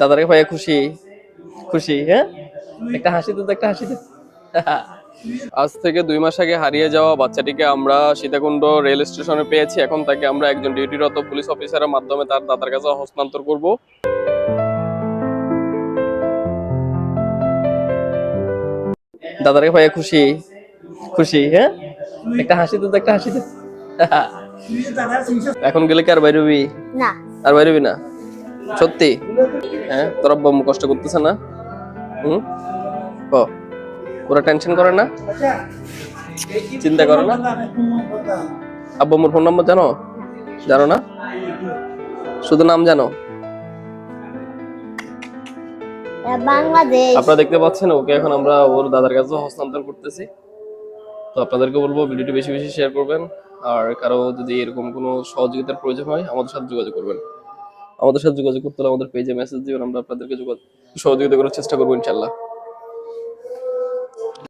দাদারে ভাইয়া খুশি খুশি, হ্যাঁ একটা হাসি তো, একটা হাসি তো। আজ থেকে 2 মাস আগে হারিয়ে যাওয়া বাচ্চাটিকে আমরা সীতাকুণ্ড রেল স্টেশনে পেয়েছি। এখন তাকে আমরা একজন ডিউটিরত পুলিশ অফিসারের মাধ্যমে তার দাদার কাছে হস্তান্তর করব। দাদারে ভাইয়া খুশি খুশি, হ্যাঁ একটা হাসি তো, একটা হাসি তো। এখন গেলে কি আর বাইরবি না? আর বাইরবি না সত্যি? হ্যাঁ, তোর আব্বু আম্মু কষ্ট করতেছে না? হুম, ও ওরা টেনশন করে না, চিন্তা করে না? আব্বু আম্মুর ফোন নাম্বার জানো? জানো না, শুধু নাম জানো। বাংলাদেশ। আপনারা দেখতে পাচ্ছেন ওকে এখন আমরা ওর দাদার কাছে হস্তান্তর করতেছি। তো আপনাদেরকে বলবো ভিডিওটি বেশি বেশি শেয়ার করবেন। আর কারো যদি এরকম কোনো সহযোগিতার প্রয়োজন হয় আমাদের সাথে যোগাযোগ করবেন। আমাদের সাথে যোগাযোগ করতে হলে আমাদের পেজে মেসেজ দিবেন, আমরা আপনাদেরকে সহযোগিতা করার চেষ্টা করবো ইনশাল্লাহ।